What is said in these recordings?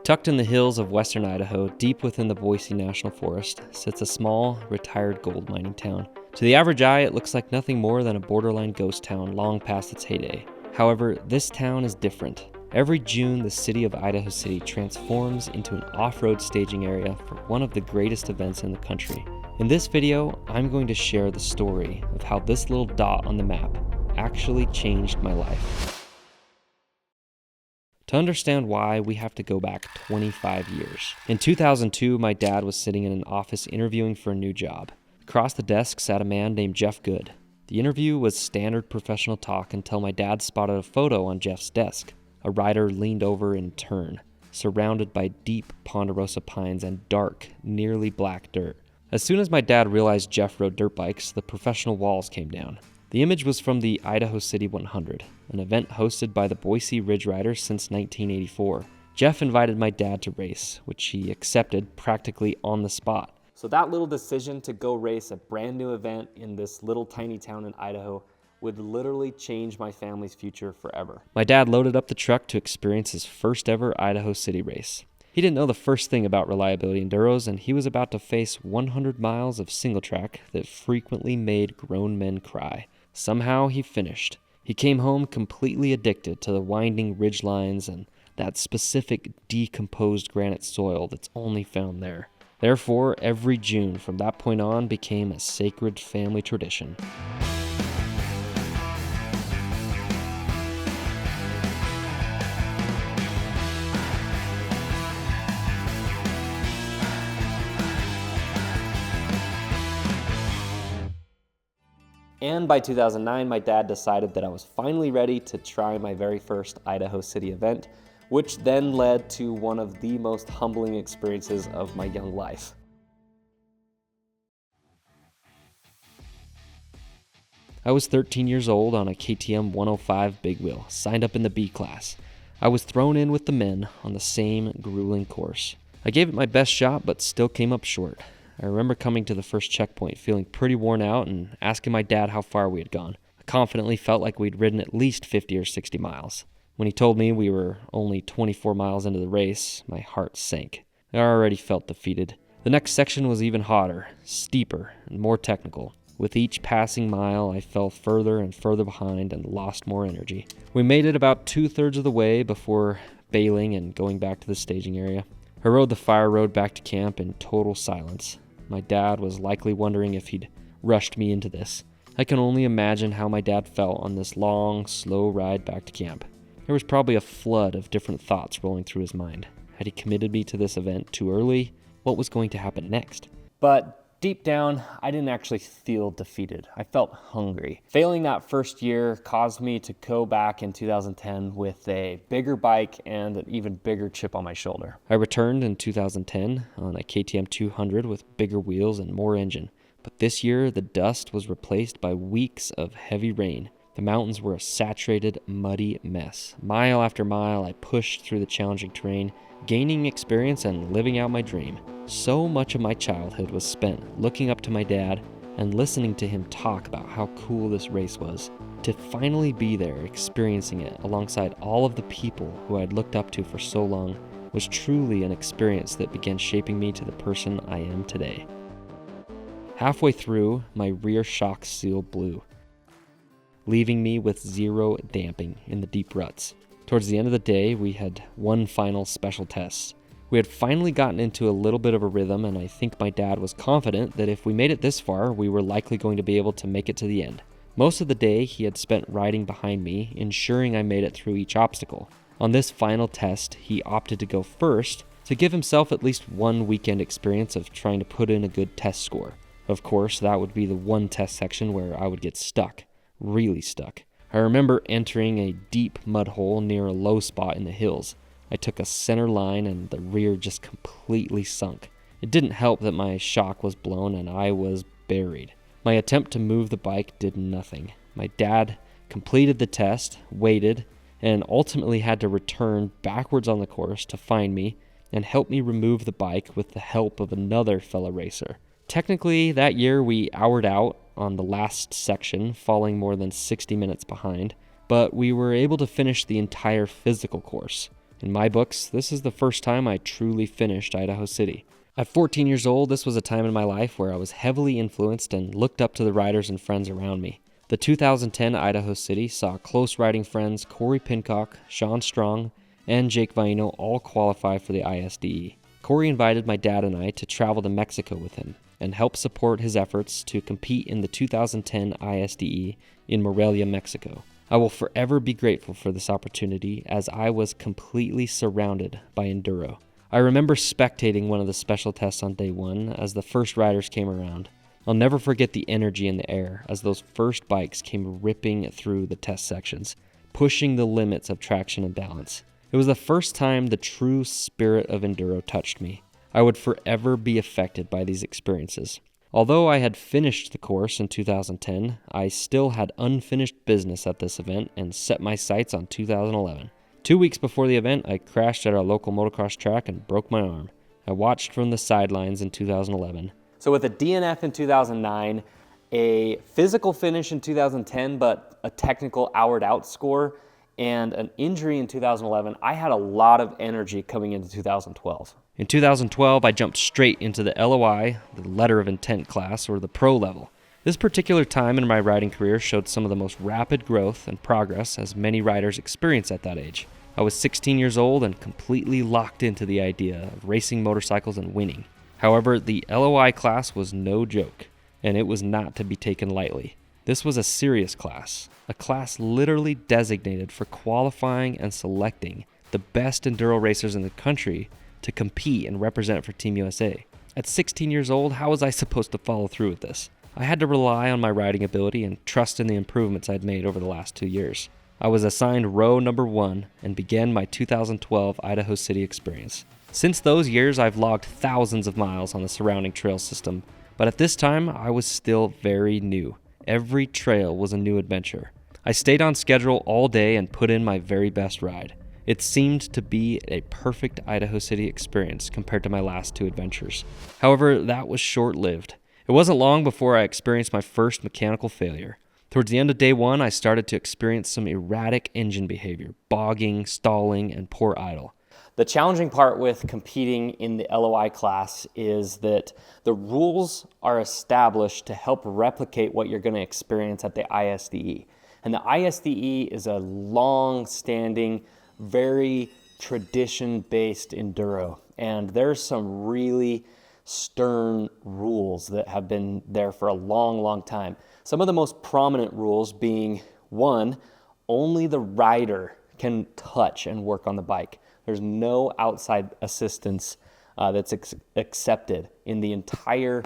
Tucked in the hills of western Idaho, deep within the Boise National Forest, sits a small, retired gold mining town. To the average eye, it looks like nothing more than a borderline ghost town long past its heyday. However, this town is different. Every June, the city of Idaho City transforms into an off-road staging area for one of the greatest events in the country. In this video, I'm going to share the story of how this little dot on the map actually changed my life. To understand why, we have to go back 25 years. In 2002, my dad was sitting in an office interviewing for a new job. Across the desk sat a man named Jeff Good. The interview was standard professional talk until my dad spotted a photo on Jeff's desk. A rider leaned over in turn, surrounded by deep ponderosa pines and dark, nearly black dirt. As soon as my dad realized Jeff rode dirt bikes, the professional walls came down. The image was from the Idaho City 100, an event hosted by the Boise Ridge Riders since 1984. Jeff invited my dad to race, which he accepted practically on the spot. So that little decision to go race a brand new event in this little tiny town in Idaho would literally change my family's future forever. My dad loaded up the truck to experience his first ever Idaho City race. He didn't know the first thing about reliability enduros, and he was about to face 100 miles of single track that frequently made grown men cry. Somehow he finished. He came home completely addicted to the winding ridge lines and that specific decomposed granite soil that's only found there. Therefore, every June from that point on became a sacred family tradition. And by 2009, my dad decided that I was finally ready to try my very first Idaho City event, which then led to one of the most humbling experiences of my young life. I was 13 years old on a KTM 105 big wheel, signed up in the B class. I was thrown in with the men on the same grueling course. I gave it my best shot, but still came up short. I remember coming to the first checkpoint feeling pretty worn out and asking my dad how far we had gone. I confidently felt like we'd ridden at least 50 or 60 miles. When he told me we were only 24 miles into the race, my heart sank. I already felt defeated. The next section was even hotter, steeper, and more technical. With each passing mile, I fell further and further behind and lost more energy. We made it about 2/3 of the way before bailing and going back to the staging area. I rode the fire road back to camp in total silence. My dad was likely wondering if he'd rushed me into this. I can only imagine how my dad felt on this long, slow ride back to camp. There was probably a flood of different thoughts rolling through his mind. Had he committed me to this event too early? What was going to happen next? But deep down, I didn't actually feel defeated. I felt hungry. Failing that first year caused me to go back in 2010 with a bigger bike and an even bigger chip on my shoulder. I returned in 2010 on a KTM 200 with bigger wheels and more engine. But this year, the dust was replaced by weeks of heavy rain. The mountains were a saturated, muddy mess. Mile after mile, I pushed through the challenging terrain, gaining experience and living out my dream. So much of my childhood was spent looking up to my dad and listening to him talk about how cool this race was. To finally be there, experiencing it alongside all of the people who I'd looked up to for so long was truly an experience that began shaping me to the person I am today. Halfway through, my rear shock seal blew, leaving me with zero damping in the deep ruts. Towards the end of the day, we had one final special test. We had finally gotten into a little bit of a rhythm, and I think my dad was confident that if we made it this far, we were likely going to be able to make it to the end. Most of the day, he had spent riding behind me, ensuring I made it through each obstacle. On this final test, he opted to go first to give himself at least one weekend experience of trying to put in a good test score. Of course, that would be the one test section where I would get stuck, really stuck. I remember entering a deep mud hole near a low spot in the hills. I took a center line and the rear just completely sunk. It didn't help that my shock was blown and I was buried. My attempt to move the bike did nothing. My dad completed the test, waited, and ultimately had to return backwards on the course to find me and help me remove the bike with the help of another fellow racer. Technically, that year we houred out on the last section, falling more than 60 minutes behind, but we were able to finish the entire physical course. In my books, this is the first time I truly finished Idaho City. At 14 years old, this was a time in my life where I was heavily influenced and looked up to the riders and friends around me. The 2010 Idaho City saw close riding friends Corey Pincock, Sean Strong, and Jake Vaino all qualify for the ISDE. Corey invited my dad and I to travel to Mexico with him and help support his efforts to compete in the 2010 ISDE in Morelia, Mexico. I will forever be grateful for this opportunity as I was completely surrounded by enduro. I remember spectating one of the special tests on day one as the first riders came around. I'll never forget the energy in the air as those first bikes came ripping through the test sections, pushing the limits of traction and balance. It was the first time the true spirit of enduro touched me. I would forever be affected by these experiences. Although I had finished the course in 2010, I still had unfinished business at this event and set my sights on 2011. 2 weeks before the event, I crashed at our local motocross track and broke my arm. I watched from the sidelines in 2011. So with a DNF in 2009, a physical finish in 2010, but a technical hour'd out score, and an injury in 2011, I had a lot of energy coming into 2012. In 2012, I jumped straight into the LOI, the letter of intent class, or the pro level. This particular time in my riding career showed some of the most rapid growth and progress as many riders experience at that age. I was 16 years old and completely locked into the idea of racing motorcycles and winning. However, the LOI class was no joke, and it was not to be taken lightly. This was a serious class, a class literally designated for qualifying and selecting the best enduro racers in the country to compete and represent for Team USA. At 16 years old, how was I supposed to follow through with this? I had to rely on my riding ability and trust in the improvements I'd made over the last 2 years. I was assigned row number 1 and began my 2012 Idaho City experience. Since those years, I've logged thousands of miles on the surrounding trail system, but at this time, I was still very new. Every trail was a new adventure. I stayed on schedule all day and put in my very best ride. It seemed to be a perfect Idaho City experience compared to my last 2 adventures. However, that was short-lived. It wasn't long before I experienced my first mechanical failure. Towards the end of day 1, I started to experience some erratic engine behavior, bogging, stalling, and poor idle. The challenging part with competing in the LOI class is that the rules are established to help replicate what you're going to experience at the ISDE. And the ISDE is a long-standing, very tradition-based enduro. And there's some really stern rules that have been there for a long, long time. Some of the most prominent rules being, 1, only the rider can touch and work on the bike. There's no outside assistance that's accepted in the entire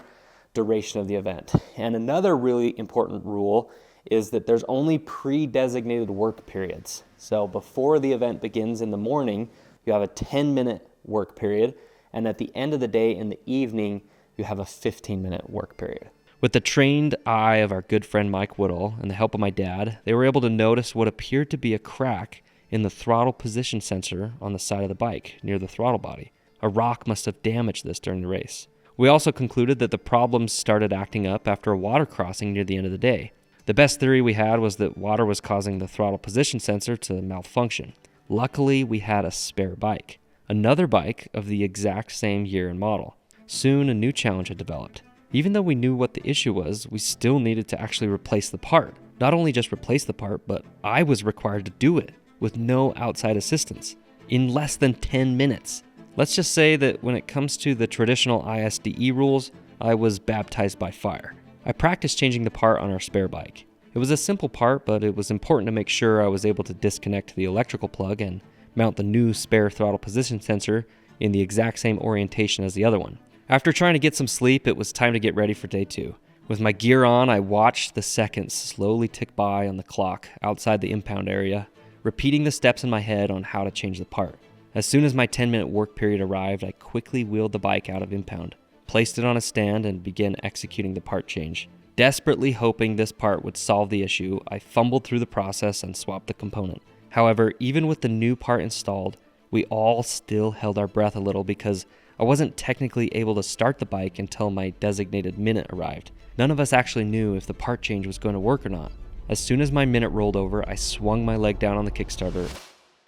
duration of the event. And another really important rule is that there's only pre-designated work periods. So before the event begins in the morning, you have a 10-minute work period, and at the end of the day in the evening, you have a 15-minute work period. With the trained eye of our good friend Mike Woodall and the help of my dad, they were able to notice what appeared to be a crack in the throttle position sensor on the side of the bike near the throttle body. A rock must have damaged this during the race. We also concluded that the problems started acting up after a water crossing near the end of the day. The best theory we had was that water was causing the throttle position sensor to malfunction. Luckily, we had a spare bike, another bike of the exact same year and model. Soon, a new challenge had developed. Even though we knew what the issue was, we still needed to actually replace the part. Not only just replace the part, but I was required to do it with no outside assistance in less than 10 minutes. Let's just say that when it comes to the traditional ISDE rules, I was baptized by fire. I practiced changing the part on our spare bike. It was a simple part, but it was important to make sure I was able to disconnect the electrical plug and mount the new spare throttle position sensor in the exact same orientation as the other one. After trying to get some sleep, it was time to get ready for day 2. With my gear on, I watched the seconds slowly tick by on the clock outside the impound area, repeating the steps in my head on how to change the part. As soon as my 10-minute work period arrived, I quickly wheeled the bike out of impound, placed it on a stand, and began executing the part change. Desperately hoping this part would solve the issue, I fumbled through the process and swapped the component. However, even with the new part installed, we all still held our breath a little because I wasn't technically able to start the bike until my designated minute arrived. None of us actually knew if the part change was going to work or not. As soon as my minute rolled over, I swung my leg down on the Kickstarter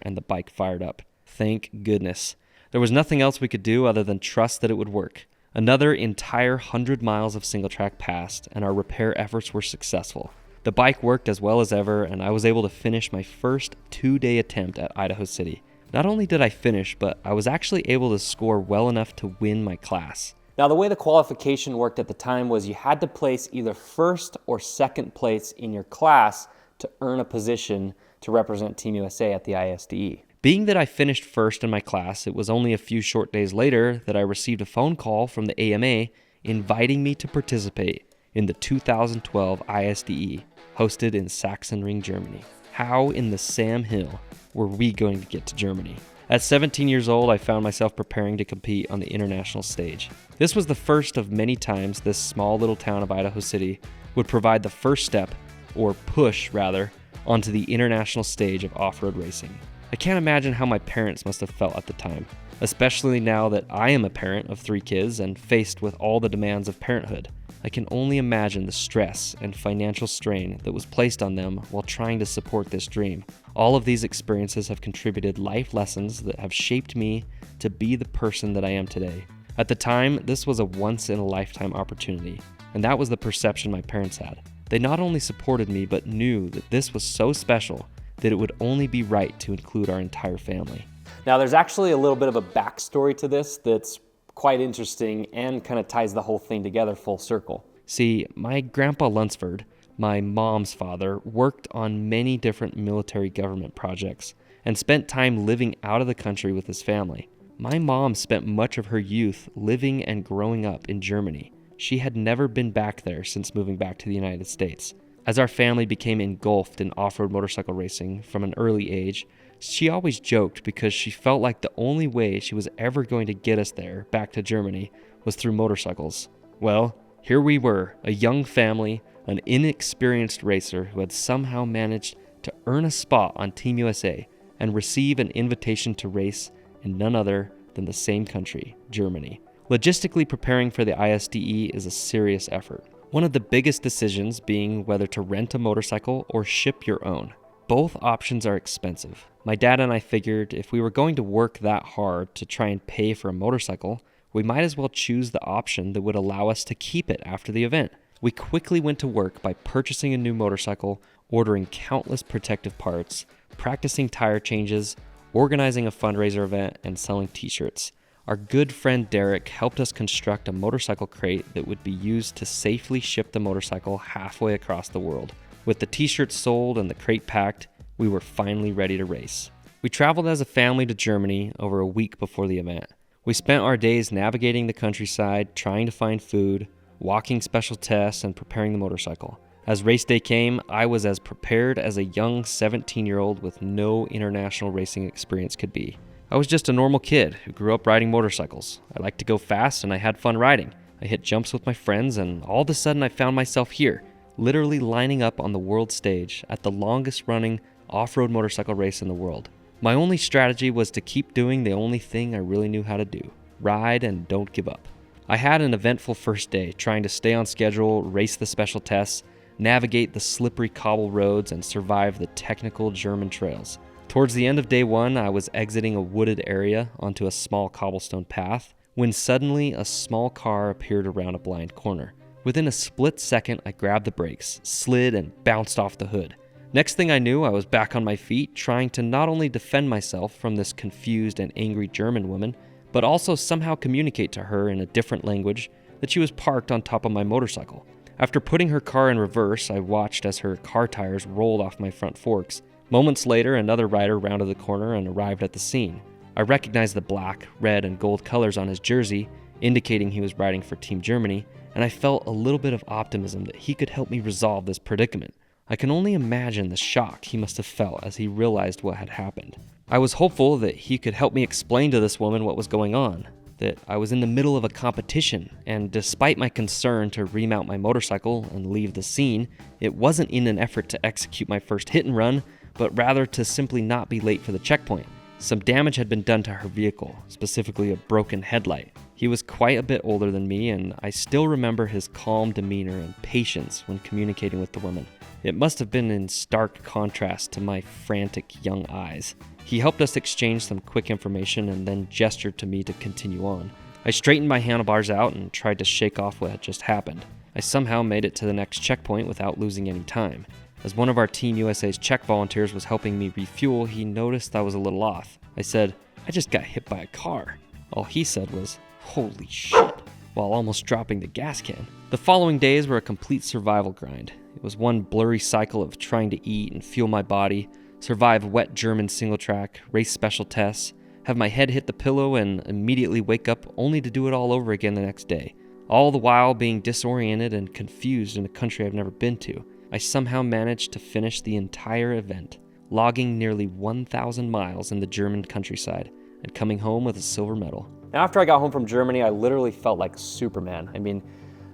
and the bike fired up. thank goodness. There was nothing else we could do other than trust that it would work. Another entire 100 miles of single track passed, and our repair efforts were successful. The bike worked as well as ever, and I was able to finish my first 2-day attempt at Idaho City. Not only did I finish, but I was actually able to score well enough to win my class. Now, the way the qualification worked at the time was you had to place either first or second place in your class to earn a position to represent Team USA at the ISDE. Being that I finished first in my class, it was only a few short days later that I received a phone call from the AMA inviting me to participate in the 2012 ISDE hosted in Sachsenring, Germany. How in the Sam Hill were we going to get to Germany? At 17 years old, I found myself preparing to compete on the international stage. This was the first of many times this small little town of Idaho City would provide the first step, or push rather, onto the international stage of off-road racing. I can't imagine how my parents must have felt at the time, especially now that I am a parent of 3 kids and faced with all the demands of parenthood. I can only imagine the stress and financial strain that was placed on them while trying to support this dream. All of these experiences have contributed life lessons that have shaped me to be the person that I am today. At the time, this was a once-in-a-lifetime opportunity, and that was the perception my parents had. They not only supported me, but knew that this was so special that it would only be right to include our entire family. Now, there's actually a little bit of a backstory to this that's quite interesting and kind of ties the whole thing together full circle. See, my grandpa Lunsford, my mom's father, worked on many different military government projects and spent time living out of the country with his family. My mom spent much of her youth living and growing up in Germany. She had never been back there since moving back to the United States. As our family became engulfed in off-road motorcycle racing from an early age, she always joked because she felt like the only way she was ever going to get us there, back to Germany, was through motorcycles. Well, here we were, a young family, an inexperienced racer who had somehow managed to earn a spot on Team USA and receive an invitation to race in none other than the same country, Germany. Logistically preparing for the ISDE is a serious effort. One of the biggest decisions being whether to rent a motorcycle or ship your own. Both options are expensive. My dad and I figured if we were going to work that hard to try and pay for a motorcycle, we might as well choose the option that would allow us to keep it after the event. We quickly went to work by purchasing a new motorcycle, ordering countless protective parts, practicing tire changes, organizing a fundraiser event, and selling t-shirts. Our good friend Derek helped us construct a motorcycle crate that would be used to safely ship the motorcycle halfway across the world. With the t-shirts sold and the crate packed, we were finally ready to race. We traveled as a family to Germany over a week before the event. We spent our days navigating the countryside, trying to find food, walking special tests, and preparing the motorcycle. As race day came, I was as prepared as a young 17-year-old with no international racing experience could be. I was just a normal kid who grew up riding motorcycles. I liked to go fast and I had fun riding. I hit jumps with my friends, and all of a sudden I found myself here, literally lining up on the world stage at the longest running off-road motorcycle race in the world. My only strategy was to keep doing the only thing I really knew how to do: ride and don't give up. I had an eventful first day, trying to stay on schedule, race the special tests, navigate the slippery cobble roads, and survive the technical German trails. Towards the end of day one, I was exiting a wooded area onto a small cobblestone path when suddenly a small car appeared around a blind corner. Within a split second, I grabbed the brakes, slid, and bounced off the hood. Next thing I knew, I was back on my feet, trying to not only defend myself from this confused and angry German woman, but also somehow communicate to her in a different language that she was parked on top of my motorcycle. After putting her car in reverse, I watched as her car tires rolled off my front forks. Moments later, another rider rounded the corner and arrived at the scene. I recognized the black, red, and gold colors on his jersey, indicating he was riding for Team Germany, and I felt a little bit of optimism that he could help me resolve this predicament. I can only imagine the shock he must have felt as he realized what had happened. I was hopeful that he could help me explain to this woman what was going on, that I was in the middle of a competition, and despite my concern to remount my motorcycle and leave the scene, it wasn't in an effort to execute my first hit and run, but rather to simply not be late for the checkpoint. Some damage had been done to her vehicle, specifically a broken headlight. He was quite a bit older than me, and I still remember his calm demeanor and patience when communicating with the woman. It must have been in stark contrast to my frantic young eyes. He helped us exchange some quick information and then gestured to me to continue on. I straightened my handlebars out and tried to shake off what had just happened. I somehow made it to the next checkpoint without losing any time. As one of our Team USA's check volunteers was helping me refuel, he noticed I was a little off. I said, "I just got hit by a car." All he said was, "Holy shit," while almost dropping the gas can. The following days were a complete survival grind. It was one blurry cycle of trying to eat and fuel my body, survive wet German single track, race special tests, have my head hit the pillow and immediately wake up only to do it all over again the next day. All the while being disoriented and confused in a country I've never been to. I somehow managed to finish the entire event, logging nearly 1,000 miles in the German countryside and coming home with a silver medal. Now, after I got home from Germany, I literally felt like Superman. I mean,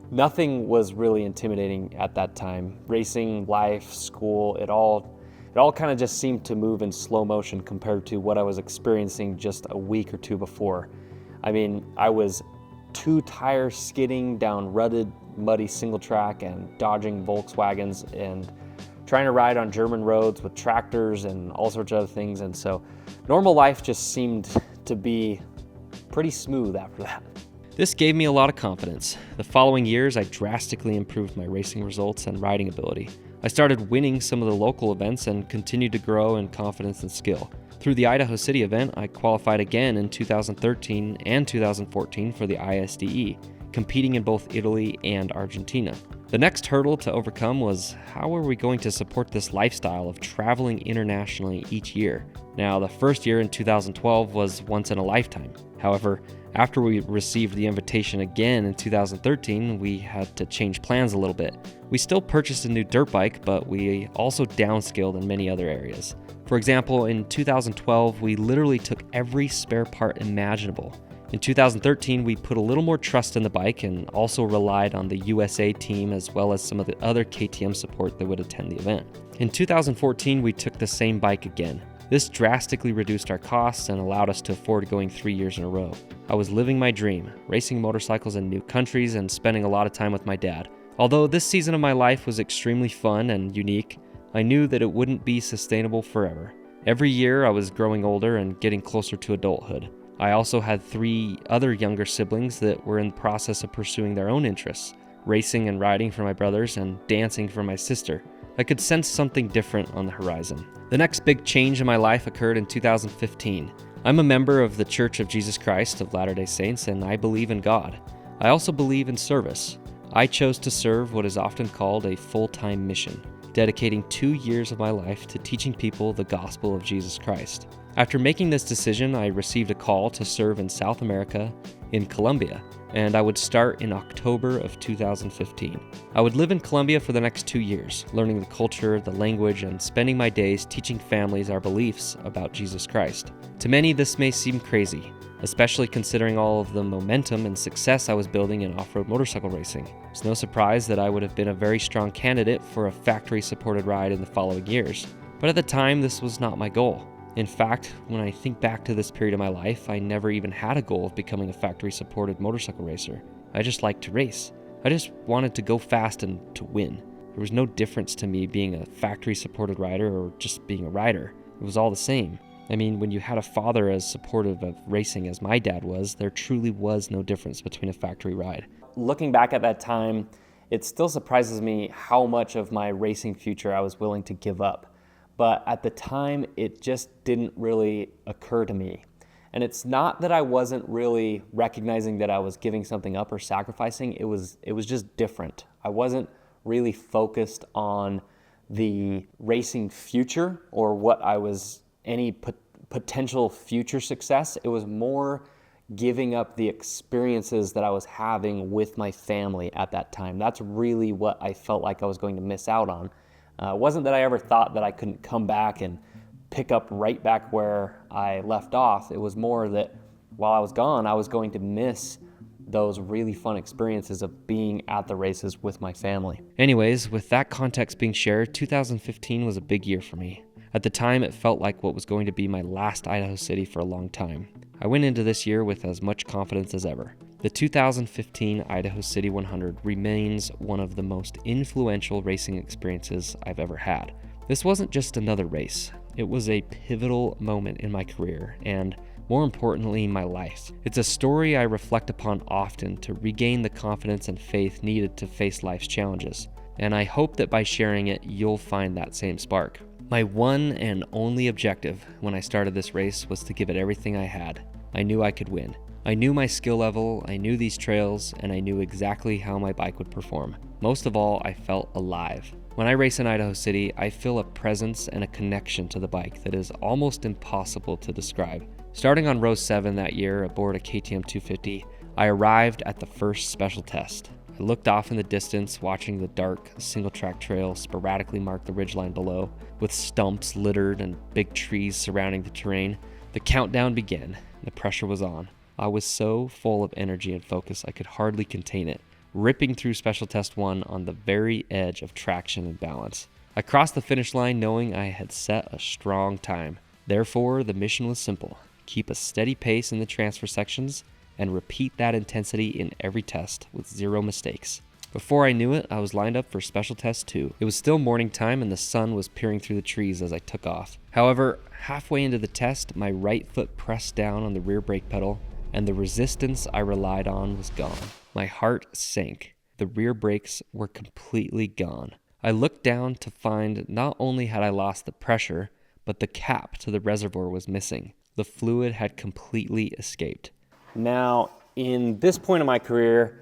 nothing was really intimidating at that time. Racing, life, school, it all kind of just seemed to move in slow motion compared to what I was experiencing just a week or two before. I mean, I was 2 tires skidding down rutted, muddy single track and dodging Volkswagens and trying to ride on German roads with tractors and all sorts of other things. And so normal life just seemed to be pretty smooth after that. This gave me a lot of confidence. The following years, I drastically improved my racing results and riding ability. I started winning some of the local events and continued to grow in confidence and skill. Through the Idaho City event, I qualified again in 2013 and 2014 for the ISDE, competing in both Italy and Argentina. The next hurdle to overcome was how are we going to support this lifestyle of traveling internationally each year? Now, the first year in 2012 was once in a lifetime. However, after we received the invitation again in 2013, we had to change plans a little bit. We still purchased a new dirt bike, but we also downscaled in many other areas. For example, in 2012, we literally took every spare part imaginable. In 2013, we put a little more trust in the bike and also relied on the USA team as well as some of the other KTM support that would attend the event. In 2014, we took the same bike again. This drastically reduced our costs and allowed us to afford going 3 years in a row. I was living my dream, racing motorcycles in new countries and spending a lot of time with my dad. Although this season of my life was extremely fun and unique, I knew that it wouldn't be sustainable forever. Every year I was growing older and getting closer to adulthood. I also had 3 other younger siblings that were in the process of pursuing their own interests, racing and riding for my brothers and dancing for my sister. I could sense something different on the horizon. The next big change in my life occurred in 2015. I'm a member of the Church of Jesus Christ of Latter-day Saints, and I believe in God. I also believe in service. I chose to serve what is often called a full-time mission, dedicating 2 years of my life to teaching people the gospel of Jesus Christ. After making this decision, I received a call to serve in South America, in Colombia, and I would start in October of 2015. I would live in Colombia for the next 2 years, learning the culture, the language, and spending my days teaching families our beliefs about Jesus Christ. To many, this may seem crazy, especially considering all of the momentum and success I was building in off-road motorcycle racing. It's no surprise that I would have been a very strong candidate for a factory-supported ride in the following years. But at the time, this was not my goal. In fact, when I think back to this period of my life, I never even had a goal of becoming a factory-supported motorcycle racer. I just liked to race. I just wanted to go fast and to win. There was no difference to me being a factory-supported rider or just being a rider. It was all the same. I mean, when you had a father as supportive of racing as my dad was, there truly was no difference between a factory ride. Looking back at that time, it still surprises me how much of my racing future I was willing to give up. But at the time, it just didn't really occur to me. And it's not that I wasn't really recognizing that I was giving something up or sacrificing. It was just different. I wasn't really focused on the racing future or what I was, any potential future success. It was more giving up the experiences that I was having with my family at that time. That's really what I felt like I was going to miss out on. It wasn't that I ever thought that I couldn't come back and pick up right back where I left off. It was more that while I was gone, I was going to miss those really fun experiences of being at the races with my family. Anyways, with that context being shared, 2015 was a big year for me. At the time, it felt like what was going to be my last Idaho City for a long time. I went into this year with as much confidence as ever. The 2015 Idaho City 100 remains one of the most influential racing experiences I've ever had. This wasn't just another race. It was a pivotal moment in my career and, more importantly, my life. It's a story I reflect upon often to regain the confidence and faith needed to face life's challenges, and I hope that by sharing it, you'll find that same spark. My one and only objective when I started this race was to give it everything I had. I knew I could win. I knew my skill level, I knew these trails, and I knew exactly how my bike would perform. Most of all, I felt alive. When I race in Idaho City, I feel a presence and a connection to the bike that is almost impossible to describe. Starting on row 7 that year aboard a KTM 250, I arrived at the first special test. I looked off in the distance, watching the dark, single-track trail sporadically mark the ridgeline below, with stumps littered and big trees surrounding the terrain. The countdown began. The pressure was on. I was so full of energy and focus I could hardly contain it, ripping through Special Test 1 on the very edge of traction and balance. I crossed the finish line knowing I had set a strong time. Therefore, the mission was simple. Keep a steady pace in the transfer sections and repeat that intensity in every test with 0 mistakes. Before I knew it, I was lined up for Special Test 2. It was still morning time and the sun was peering through the trees as I took off. However, halfway into the test, my right foot pressed down on the rear brake pedal and the resistance I relied on was gone. My heart sank. The rear brakes were completely gone. I looked down to find not only had I lost the pressure, but the cap to the reservoir was missing. The fluid had completely escaped. Now, in this point of my career,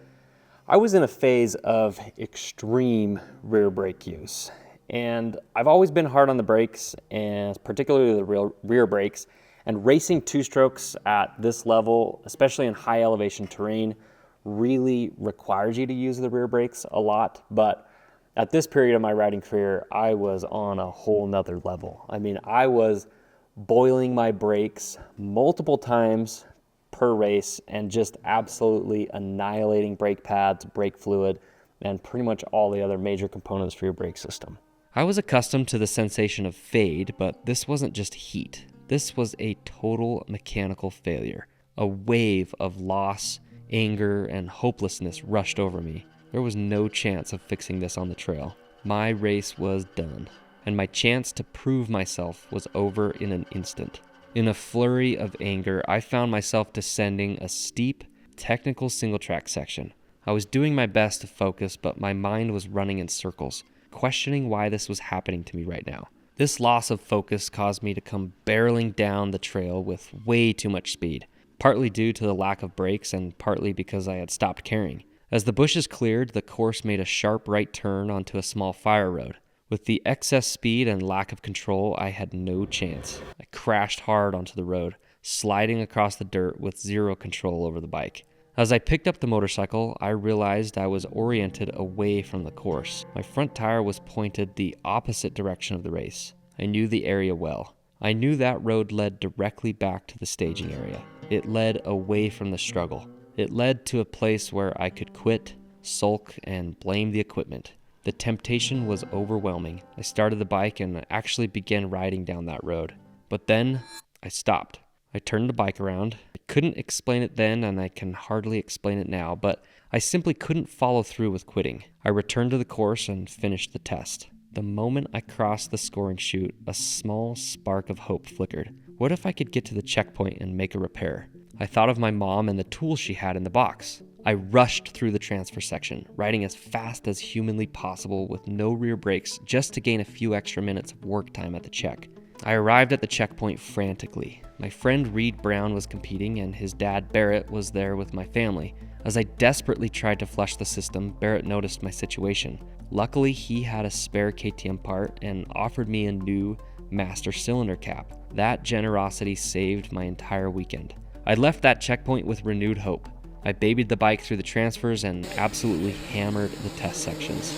I was in a phase of extreme rear brake use. And I've always been hard on the brakes, and particularly the rear brakes. And racing two-strokes at this level, especially in high elevation terrain, really requires you to use the rear brakes a lot. But at this period of my riding career, I was on a whole nother level. I mean, I was boiling my brakes multiple times per race and just absolutely annihilating brake pads, brake fluid, and pretty much all the other major components for your brake system. I was accustomed to the sensation of fade, but this wasn't just heat. This was a total mechanical failure. A wave of loss, anger, and hopelessness rushed over me. There was no chance of fixing this on the trail. My race was done, and my chance to prove myself was over in an instant. In a flurry of anger, I found myself descending a steep, technical single-track section. I was doing my best to focus, but my mind was running in circles, questioning why this was happening to me right now. This loss of focus caused me to come barreling down the trail with way too much speed, partly due to the lack of brakes and partly because I had stopped caring. As the bushes cleared, the course made a sharp right turn onto a small fire road. With the excess speed and lack of control, I had no chance. I crashed hard onto the road, sliding across the dirt with 0 control over the bike. As I picked up the motorcycle, I realized I was oriented away from the course. My front tire was pointed the opposite direction of the race. I knew the area well. I knew that road led directly back to the staging area. It led away from the struggle. It led to a place where I could quit, sulk, and blame the equipment. The temptation was overwhelming. I started the bike and actually began riding down that road. But then I stopped. I turned the bike around. I couldn't explain it then, and I can hardly explain it now, but I simply couldn't follow through with quitting. I returned to the course and finished the test. The moment I crossed the scoring chute, a small spark of hope flickered. What if I could get to the checkpoint and make a repair? I thought of my mom and the tools she had in the box. I rushed through the transfer section, riding as fast as humanly possible with no rear brakes just to gain a few extra minutes of work time at the check. I arrived at the checkpoint frantically. My friend Reed Brown was competing and his dad Barrett was there with my family. As I desperately tried to flush the system, Barrett noticed my situation. Luckily, he had a spare KTM part and offered me a new master cylinder cap. That generosity saved my entire weekend. I left that checkpoint with renewed hope. I babied the bike through the transfers and absolutely hammered the test sections.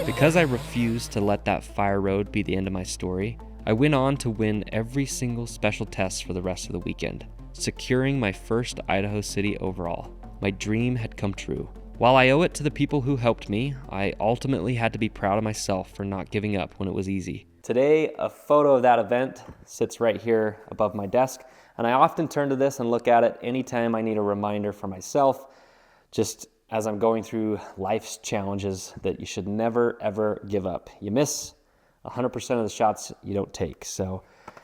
Because I refused to let that fire road be the end of my story, I went on to win every single special test for the rest of the weekend, securing my first Idaho City overall. My dream had come true. While I owe it to the people who helped me, I ultimately had to be proud of myself for not giving up when it was easy. Today, a photo of that event sits right here above my desk, and I often turn to this and look at it anytime I need a reminder for myself, just as I'm going through life's challenges, that you should never, ever give up. You miss, 100% of the shots you don't take. So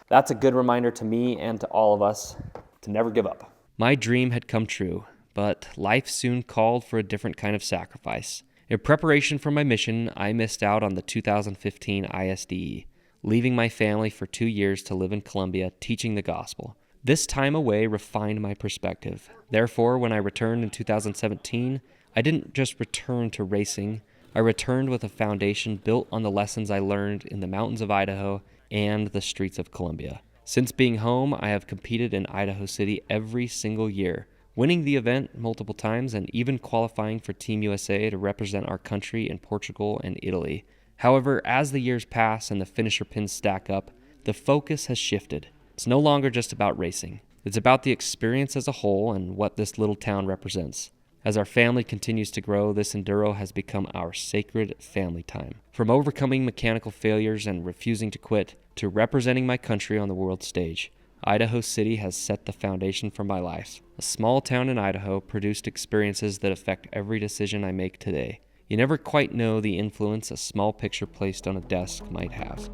that's a good reminder to me and to all of us to never give up. My dream had come true, but life soon called for a different kind of sacrifice. In preparation for my mission, I missed out on the 2015 ISDE, leaving my family for 2 years to live in Colombia teaching the gospel. This time away refined my perspective. Therefore, when I returned in 2017, I didn't just return to racing, I returned with a foundation built on the lessons I learned in the mountains of Idaho and the streets of Colombia. Since being home, I have competed in Idaho City every single year, winning the event multiple times and even qualifying for Team USA to represent our country in Portugal and Italy. However, as the years pass and the finisher pins stack up, the focus has shifted. It's no longer just about racing. It's about the experience as a whole and what this little town represents. As our family continues to grow, this enduro has become our sacred family time. From overcoming mechanical failures and refusing to quit, to representing my country on the world stage, Idaho City has set the foundation for my life. A small town in Idaho produced experiences that affect every decision I make today. You never quite know the influence a small picture placed on a desk might have.